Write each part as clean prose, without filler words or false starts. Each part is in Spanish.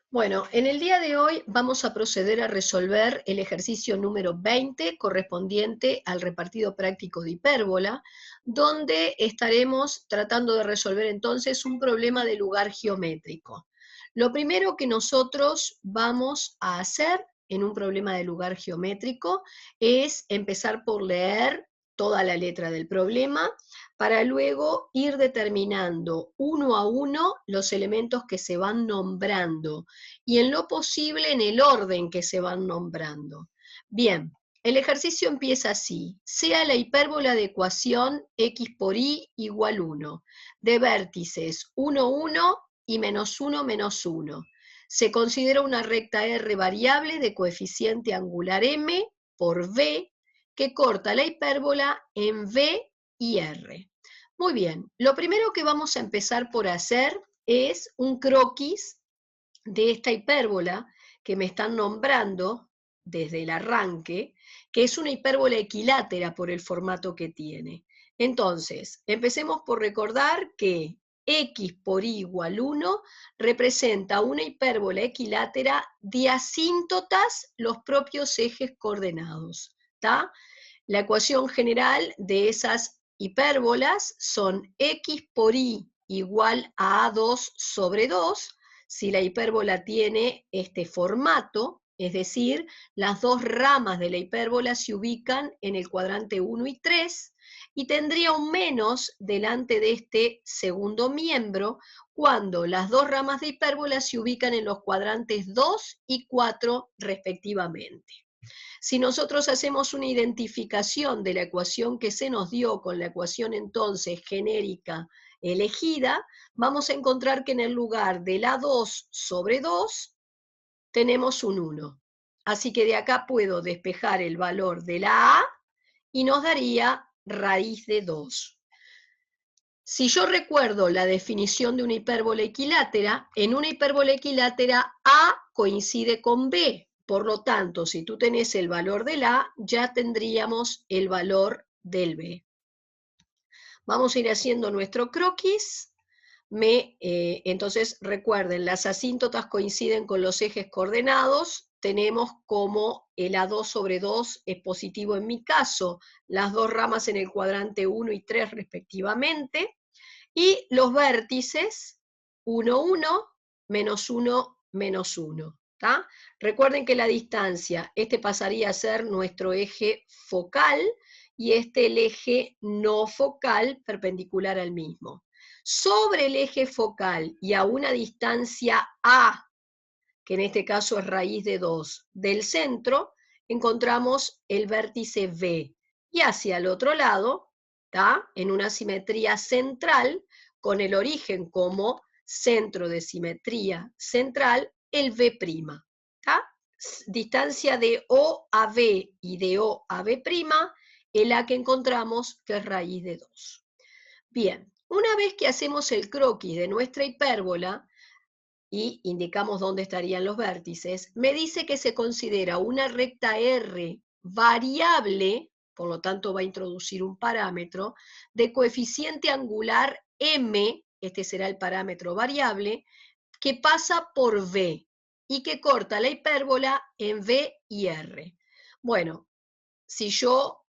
Bueno, en el día de hoy vamos a proceder a resolver el ejercicio número 20 correspondiente al repartido práctico de hipérbola, donde estaremos tratando de resolver entonces un problema de lugar geométrico. Lo primero que nosotros vamos a hacer en un problema de lugar geométrico es empezar por leer toda la letra del problema para luego ir determinando uno a uno los elementos que se van nombrando y en lo posible en el orden que se van nombrando. Bien, el ejercicio empieza así: sea la hipérbola de ecuación x por y igual 1, de vértices 1, 1 y menos 1, menos 1. Se considera una recta R variable de coeficiente angular m por v que corta la hipérbola en v y R. Muy bien, lo primero que vamos a empezar por hacer es un croquis de esta hipérbola que me están nombrando desde el arranque, que es una hipérbola equilátera por el formato que tiene. Entonces, empecemos por recordar que x por y igual 1 representa una hipérbola equilátera de asíntotas los propios ejes coordenados. ¿Está? La ecuación general de esas hipérbolas son x por y igual a A2 sobre 2, si la hipérbola tiene este formato, es decir, las dos ramas de la hipérbola se ubican en el cuadrante 1 y 3, y tendría un menos delante de este segundo miembro cuando las dos ramas de hipérbola se ubican en los cuadrantes 2 y 4 respectivamente. Si nosotros hacemos una identificación de la ecuación que se nos dio con la ecuación entonces genérica elegida, vamos a encontrar que en el lugar del A2 sobre 2 tenemos un 1. Así que de acá puedo despejar el valor de la A y nos daría raíz de 2. Si yo recuerdo la definición de una hipérbola equilátera, en una hipérbola equilátera A coincide con B. Por lo tanto, si tú tenés el valor del A, ya tendríamos el valor del B. Vamos a ir haciendo nuestro croquis. Entonces, recuerden, las asíntotas coinciden con los ejes coordenados. Tenemos como el A2 sobre 2 es positivo en mi caso, las dos ramas en el cuadrante 1 y 3 respectivamente. Y los vértices, 1, 1, menos 1, menos 1. ¿Tá? Recuerden que la distancia, este pasaría a ser nuestro eje focal y este el eje no focal perpendicular al mismo. Sobre el eje focal y a una distancia A, que en este caso es raíz de 2, del centro, encontramos el vértice B. Y hacia el otro lado, ¿tá? En una simetría central, con el origen como centro de simetría central, el B'. ¿Tá? Distancia de O a B y de O a B', es la que encontramos que es raíz de 2. Bien, una vez que hacemos el croquis de nuestra hipérbola, y indicamos dónde estarían los vértices, me dice que se considera una recta R variable, por lo tanto va a introducir un parámetro, de coeficiente angular M, este será el parámetro variable, que pasa por V y que corta la hipérbola en V y R. Bueno, si yo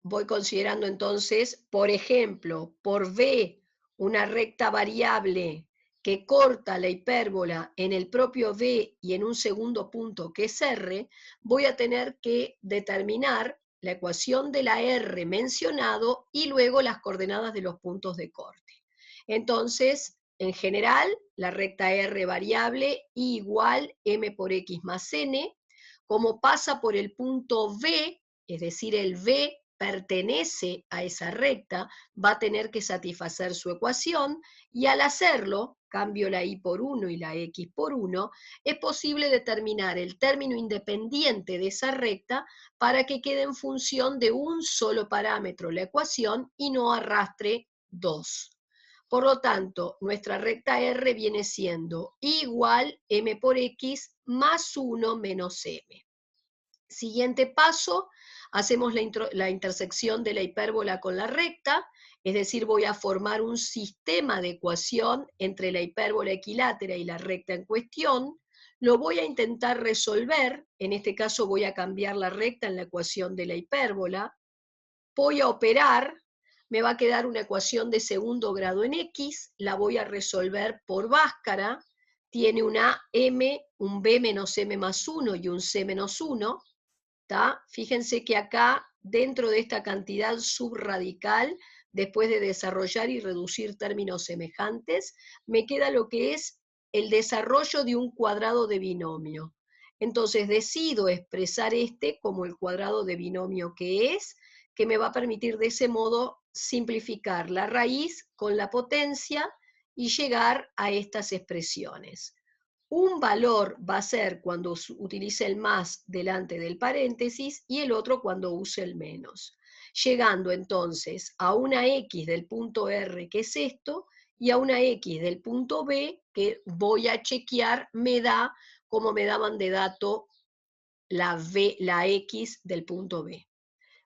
voy considerando entonces, por ejemplo, por V, una recta variable que corta la hipérbola en el propio V y en un segundo punto que es R, voy a tener que determinar la ecuación de la R mencionado y luego las coordenadas de los puntos de corte. Entonces, en general, la recta R variable igual M por X más N, como pasa por el punto V, es decir, el V pertenece a esa recta, va a tener que satisfacer su ecuación, y al hacerlo, cambio la y por 1 y la x por 1, es posible determinar el término independiente de esa recta para que quede en función de un solo parámetro la ecuación y no arrastre dos. Por lo tanto, nuestra recta R viene siendo igual m por x más 1 menos m. Siguiente paso, hacemos la intersección de la hipérbola con la recta, es decir, voy a formar un sistema de ecuación entre la hipérbola equilátera y la recta en cuestión. Lo voy a intentar resolver, en este caso voy a cambiar la recta en la ecuación de la hipérbola, voy a operar, me va a quedar una ecuación de segundo grado en X, la voy a resolver por Bhaskara, tiene una M, un B menos M más 1 y un C menos 1, ¿tá? Fíjense que acá, dentro de esta cantidad subradical, después de desarrollar y reducir términos semejantes, me queda lo que es el desarrollo de un cuadrado de binomio. Entonces decido expresar este como el cuadrado de binomio que me va a permitir de ese modo simplificar la raíz con la potencia y llegar a estas expresiones. Un valor va a ser cuando utilice el más delante del paréntesis y el otro cuando use el menos. Llegando entonces a una X del punto R, que es esto, y a una X del punto B, que voy a chequear, me da, como me daban de dato, la X del punto B.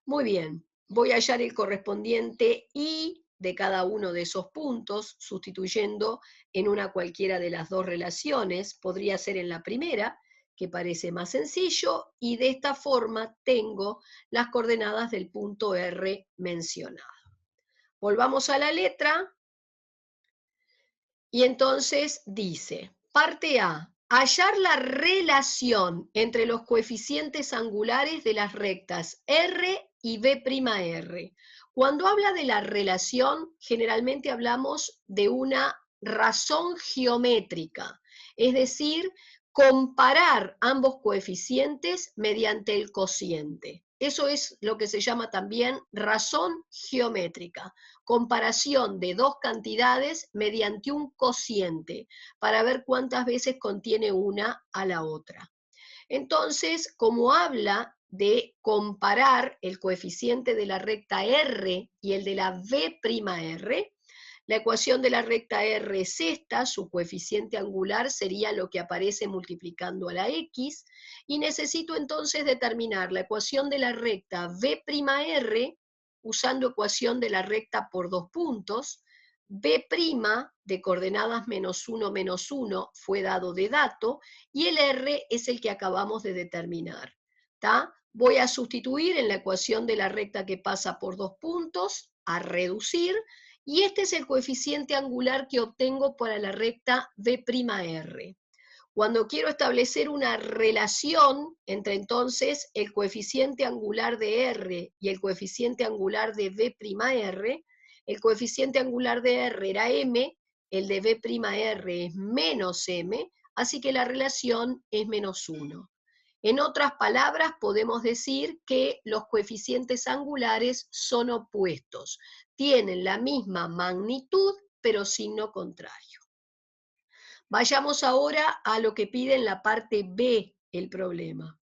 Muy bien, voy a hallar el correspondiente I de cada uno de esos puntos, sustituyendo en una cualquiera de las dos relaciones, podría ser en la primera, que parece más sencillo, y de esta forma tengo las coordenadas del punto R mencionado. Volvamos a la letra, y entonces dice, parte A, hallar la relación entre los coeficientes angulares de las rectas R y B'R. Cuando habla de la relación, generalmente hablamos de una razón geométrica, es decir, comparar ambos coeficientes mediante el cociente. Eso es lo que se llama también razón geométrica, comparación de dos cantidades mediante un cociente, para ver cuántas veces contiene una a la otra. Entonces, como habla de comparar el coeficiente de la recta R y el de la B'R, la ecuación de la recta R es esta, su coeficiente angular sería lo que aparece multiplicando a la X, y necesito entonces determinar la ecuación de la recta B'R usando ecuación de la recta por dos puntos. B' de coordenadas menos 1 fue dado de dato, y el R es el que acabamos de determinar. ¿Tá? Voy a sustituir en la ecuación de la recta que pasa por dos puntos, a reducir, y este es el coeficiente angular que obtengo para la recta B'R. Cuando quiero establecer una relación entre entonces el coeficiente angular de R y el coeficiente angular de B'R, el coeficiente angular de R era M, el de B'R es menos M, así que la relación es menos 1. En otras palabras, podemos decir que los coeficientes angulares son opuestos, tienen la misma magnitud, pero signo contrario. Vayamos ahora a lo que pide en la parte B el problema.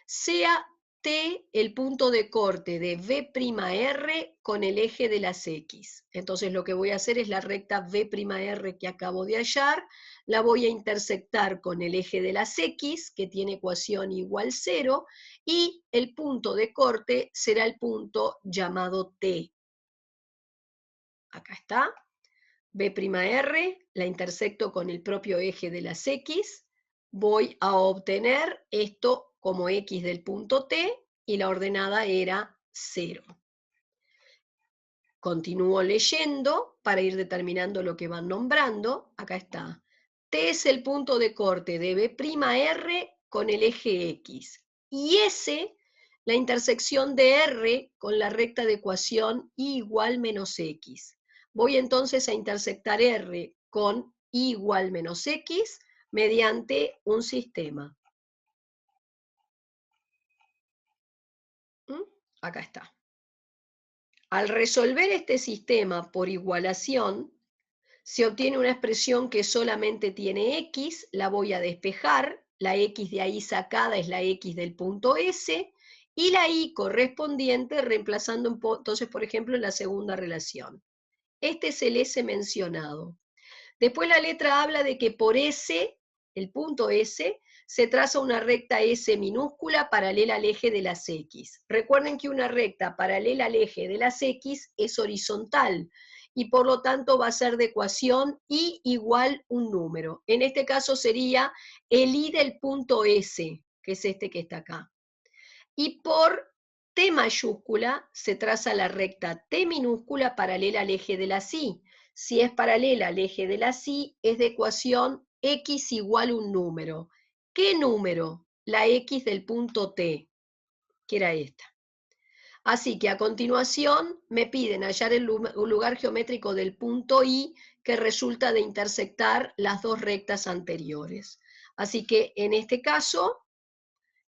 Sea T el punto de corte de B'R con el eje de las X. Entonces lo que voy a hacer es la recta B'R que acabo de hallar, la voy a intersectar con el eje de las X, que tiene ecuación igual 0, y el punto de corte será el punto llamado T. Acá está. B'R, la intersecto con el propio eje de las X, voy a obtener esto como X del punto T, y la ordenada era 0. Continúo leyendo para ir determinando lo que van nombrando. Acá está. T es el punto de corte de B'R con el eje X. Y S, la intersección de R con la recta de ecuación Y igual menos X. Voy entonces a intersectar R con Y igual menos X mediante un sistema. Acá está. Al resolver este sistema por igualación, se obtiene una expresión que solamente tiene X, la voy a despejar, la X de ahí sacada es la X del punto S, y la Y correspondiente reemplazando entonces, por ejemplo, en la segunda relación. Este es el S mencionado. Después la letra habla de que por S, el punto S, se traza una recta S minúscula paralela al eje de las X. Recuerden que una recta paralela al eje de las X es horizontal, y por lo tanto va a ser de ecuación y igual un número. En este caso sería el i del punto S, que es este que está acá. Y por T mayúscula se traza la recta T minúscula paralela al eje de la Y. Si es paralela al eje de la Y, es de ecuación x igual un número. ¿Qué número? La x del punto T, que era esta. Así que a continuación me piden hallar el lugar geométrico del punto I que resulta de intersectar las dos rectas anteriores. Así que en este caso,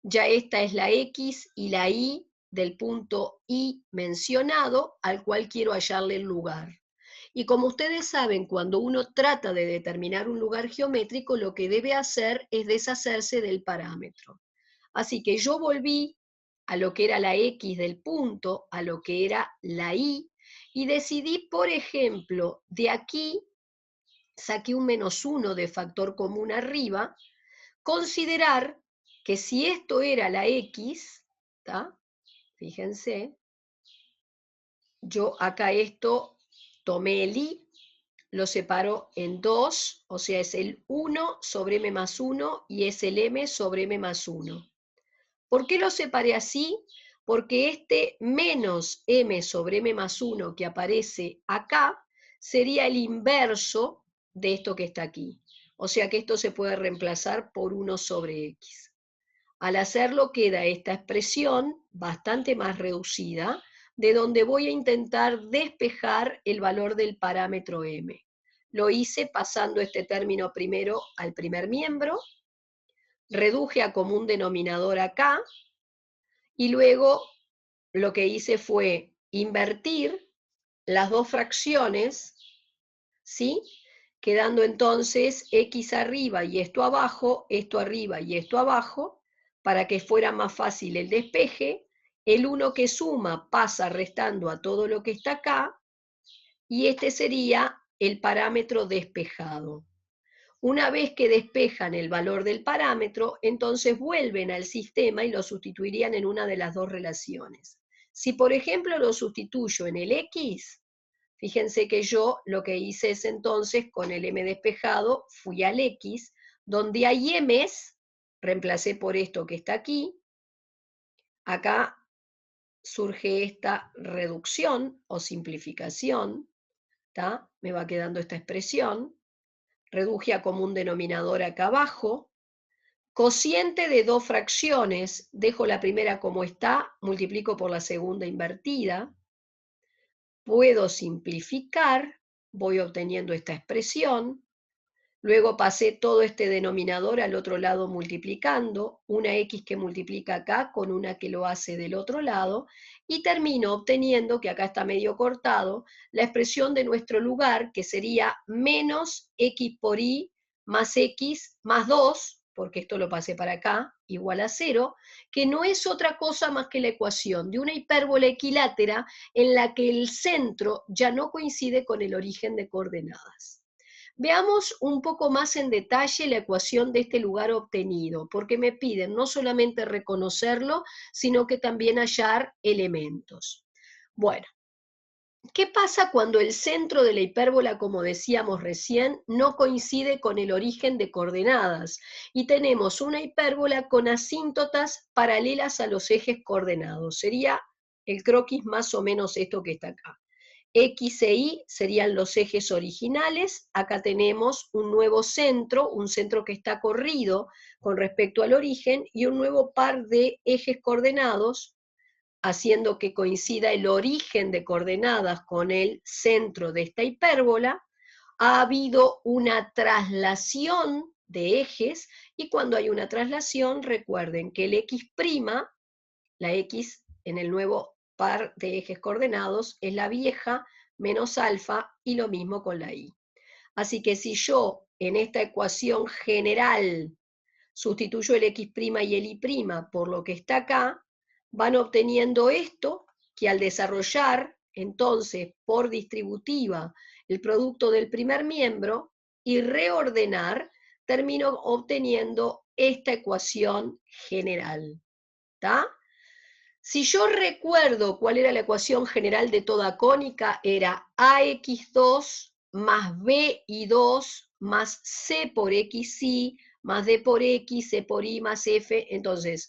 ya esta es la X y la Y del punto I mencionado, al cual quiero hallarle el lugar. Y como ustedes saben, cuando uno trata de determinar un lugar geométrico, lo que debe hacer es deshacerse del parámetro. Así que yo volví a lo que era la X del punto, a lo que era la Y, y decidí, por ejemplo, de aquí, saqué un -1 de factor común arriba, considerar que si esto era la X, ¿tá? Fíjense, yo acá esto tomé el I, lo separo en 2, o sea, es el 1 sobre m más 1 y es el m sobre m más 1. ¿Por qué lo separé así? Porque este menos m sobre m más 1 que aparece acá sería el inverso de esto que está aquí. O sea que esto se puede reemplazar por 1 sobre x. Al hacerlo queda esta expresión bastante más reducida, de donde voy a intentar despejar el valor del parámetro m. Lo hice pasando este término primero al primer miembro, reduje a común denominador acá, y luego lo que hice fue invertir las dos fracciones, ¿sí? Quedando entonces x arriba y esto arriba y esto abajo, para que fuera más fácil el despeje. El 1 que suma pasa restando a todo lo que está acá, y este sería el parámetro despejado. Una vez que despejan el valor del parámetro, entonces vuelven al sistema y lo sustituirían en una de las dos relaciones. Si, por ejemplo, lo sustituyo en el x, fíjense que yo lo que hice es entonces, con el m despejado, fui al x, donde hay m's, reemplacé por esto que está aquí, acá surge esta reducción o simplificación, ¿tá? Me va quedando esta expresión, reduje a común denominador acá abajo, cociente de dos fracciones, dejo la primera como está, multiplico por la segunda invertida, puedo simplificar, voy obteniendo esta expresión, luego pasé todo este denominador al otro lado multiplicando, una x que multiplica acá con una que lo hace del otro lado, y termino obteniendo, que acá está medio cortado, la expresión de nuestro lugar, que sería menos x por y más x más 2, porque esto lo pasé para acá, igual a 0, que no es otra cosa más que la ecuación de una hipérbola equilátera en la que el centro ya no coincide con el origen de coordenadas. Veamos un poco más en detalle la ecuación de este lugar obtenido, porque me piden no solamente reconocerlo, sino que también hallar elementos. Bueno, ¿qué pasa cuando el centro de la hipérbola, como decíamos recién, no coincide con el origen de coordenadas? Y tenemos una hipérbola con asíntotas paralelas a los ejes coordenados. Sería el croquis más o menos esto que está acá. X e Y serían los ejes originales. Acá tenemos un nuevo centro, un centro que está corrido con respecto al origen, y un nuevo par de ejes coordenados, haciendo que coincida el origen de coordenadas con el centro de esta hipérbola. Ha habido una traslación de ejes, y cuando hay una traslación, recuerden que el x', la x en el nuevo par de ejes coordenados, es la vieja menos alfa, y lo mismo con la y. Así que si yo en esta ecuación general sustituyo el x' y el y' por lo que está acá, van obteniendo esto, que al desarrollar entonces por distributiva el producto del primer miembro y reordenar, termino obteniendo esta ecuación general. ¿Está? Si yo recuerdo cuál era la ecuación general de toda cónica, era ax2 más bi2 más c por xy más d por x, c por y más f. Entonces,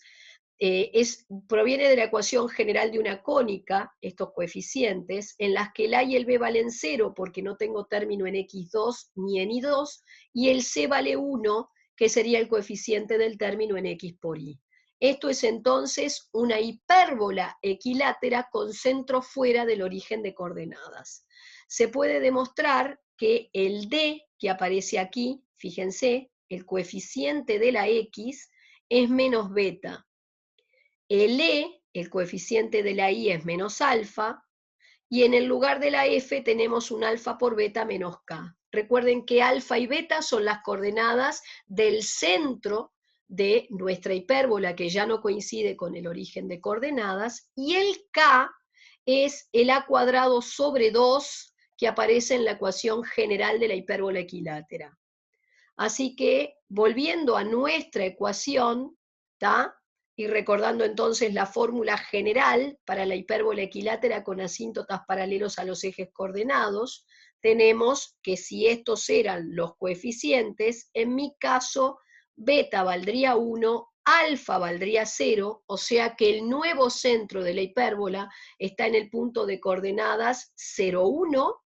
proviene de la ecuación general de una cónica, estos coeficientes, en las que el a y el b valen 0 porque no tengo término en x2 ni en y2, y el c vale 1, que sería el coeficiente del término en x por y. Esto es entonces una hipérbola equilátera con centro fuera del origen de coordenadas. Se puede demostrar que el d que aparece aquí, fíjense, el coeficiente de la x, es menos beta. El e, el coeficiente de la y, es menos alfa, y en el lugar de la f tenemos un alfa por beta menos k. Recuerden que alfa y beta son las coordenadas del centro de nuestra hipérbola, que ya no coincide con el origen de coordenadas, y el k es el a cuadrado sobre 2 que aparece en la ecuación general de la hipérbola equilátera. Así que, volviendo a nuestra ecuación, ¿tá? Y recordando entonces la fórmula general para la hipérbola equilátera con asíntotas paralelos a los ejes coordenados, tenemos que si estos eran los coeficientes, en mi caso, beta valdría 1, alfa valdría 0, o sea que el nuevo centro de la hipérbola está en el punto de coordenadas 0, 1,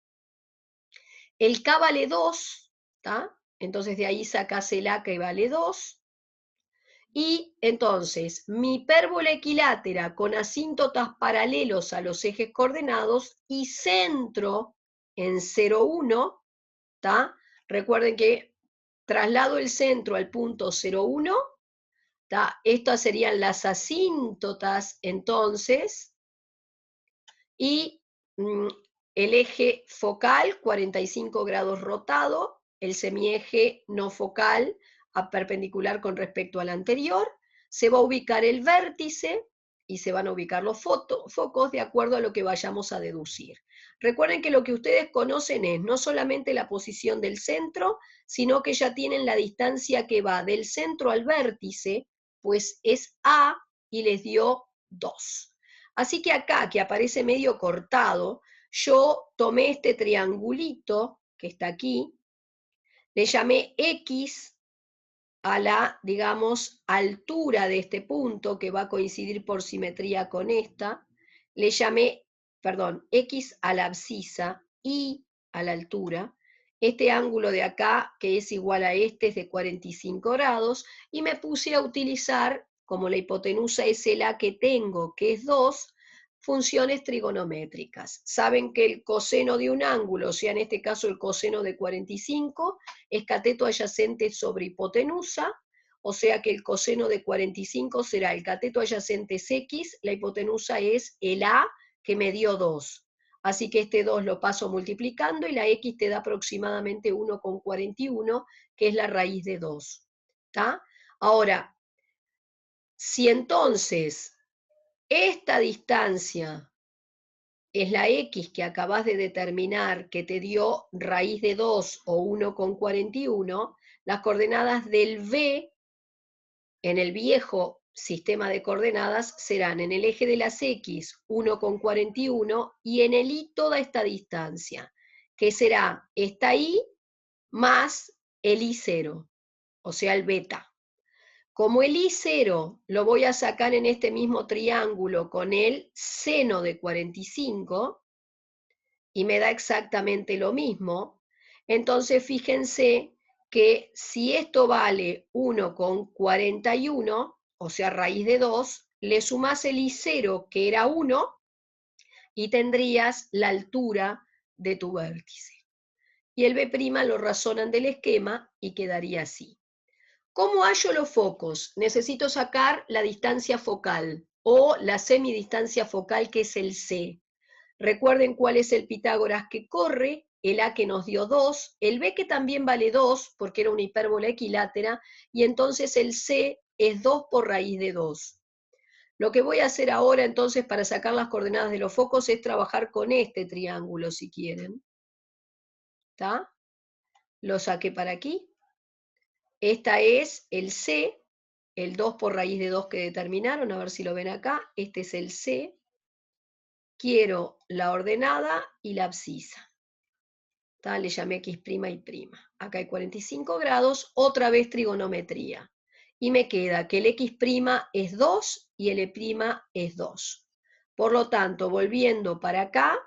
el k vale 2, ¿tá? Entonces de ahí sacas el a que vale 2, y entonces mi hipérbola equilátera con asíntotas paralelos a los ejes coordenados y centro en 0, 1, ¿tá? Recuerden que traslado el centro al punto 0, 1, ¿tá? Estas serían las asíntotas entonces, y el eje focal, 45 grados rotado, el semieje no focal, a perpendicular con respecto al anterior, se va a ubicar el vértice y se van a ubicar los focos de acuerdo a lo que vayamos a deducir. Recuerden que lo que ustedes conocen es no solamente la posición del centro, sino que ya tienen la distancia que va del centro al vértice, pues es A y les dio 2. Así que acá, que aparece medio cortado, yo tomé este triangulito que está aquí, le llamé X a la, digamos, altura de este punto, que va a coincidir por simetría con esta, le llamé, perdón, X a la abscisa, Y a la altura, este ángulo de acá, que es igual a este, es de 45 grados, y me puse a utilizar, como la hipotenusa es el A que tengo, que es 2, funciones trigonométricas. Saben que el coseno de un ángulo, o sea, en este caso el coseno de 45, es cateto adyacente sobre hipotenusa, o sea que el coseno de 45 será el cateto adyacente es X, la hipotenusa es el A, que me dio 2. Así que este 2 lo paso multiplicando y la X te da aproximadamente 1,41, que es la raíz de 2. ¿Tá? Ahora, si entonces esta distancia es la X que acabas de determinar, que te dio raíz de 2 o 1,41, las coordenadas del B en el viejo sistema de coordenadas serán en el eje de las X 1,41 y en el Y toda esta distancia, que será esta Y más el Y0, o sea el beta. Como el I0 lo voy a sacar en este mismo triángulo con el seno de 45, y me da exactamente lo mismo, entonces fíjense que si esto vale 1,41, o sea, raíz de 2, le sumás el I0, que era 1, y tendrías la altura de tu vértice. Y el B' lo razonan del esquema y quedaría así. ¿Cómo hallo los focos? Necesito sacar la distancia focal o la semidistancia focal, que es el C. Recuerden cuál es el Pitágoras que corre, el A que nos dio 2, el B que también vale 2 porque era una hipérbola equilátera, y entonces el C es 2 por raíz de 2. Lo que voy a hacer ahora entonces para sacar las coordenadas de los focos es trabajar con este triángulo, si quieren. ¿Está? Lo saqué para aquí. Esta es el C, el 2 por raíz de 2 que determinaron, a ver si lo ven acá, este es el C. Quiero la ordenada y la abscisa. Le llamé X' y prima. Acá hay 45 grados, otra vez trigonometría. Y me queda que el X' es 2 y el E' es 2. Por lo tanto, volviendo para acá,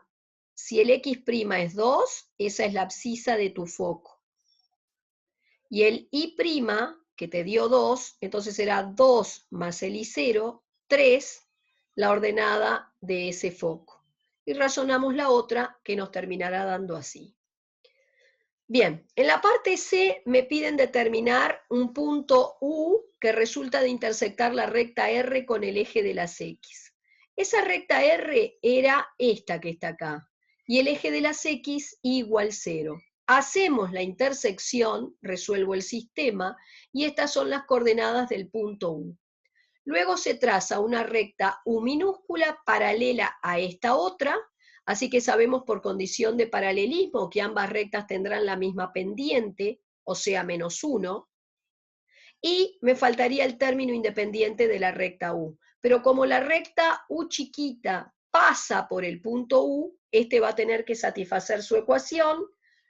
si el X' es 2, esa es la abscisa de tu foco. Y el Y', que te dio 2, entonces será 2 más el I0, 3, la ordenada de ese foco. Y razonamos la otra, que nos terminará dando así. Bien, en la parte C me piden determinar un punto U que resulta de intersectar la recta R con el eje de las X. Esa recta R era esta que está acá, y el eje de las X igual 0. Hacemos la intersección, resuelvo el sistema, y estas son las coordenadas del punto U. Luego se traza una recta U minúscula paralela a esta otra, así que sabemos por condición de paralelismo que ambas rectas tendrán la misma pendiente, o sea, -1, y me faltaría el término independiente de la recta U. Pero como la recta U chiquita pasa por el punto U, este va a tener que satisfacer su ecuación,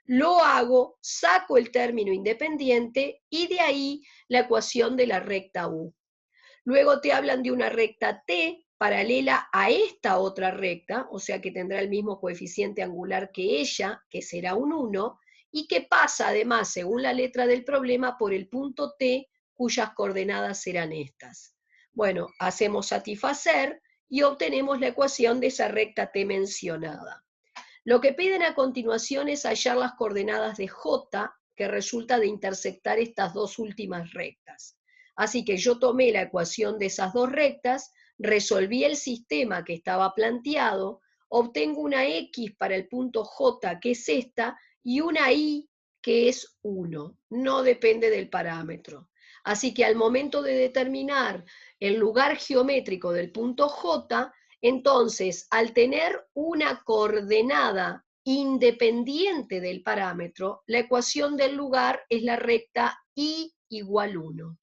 lo hago, saco el término independiente y de ahí la ecuación de la recta U. Luego te hablan de una recta T paralela a esta otra recta, o sea que tendrá el mismo coeficiente angular que ella, que será un 1, y que pasa además, según la letra del problema, por el punto T, cuyas coordenadas serán estas. Bueno, hacemos satisfacer y obtenemos la ecuación de esa recta T mencionada. Lo que piden a continuación es hallar las coordenadas de J, que resulta de intersectar estas dos últimas rectas. Así que yo tomé la ecuación de esas dos rectas, resolví el sistema que estaba planteado, obtengo una X para el punto J, que es esta, y una Y, que es 1. No depende del parámetro. Así que al momento de determinar el lugar geométrico del punto J, entonces, al tener una coordenada independiente del parámetro, la ecuación del lugar es la recta Y igual 1.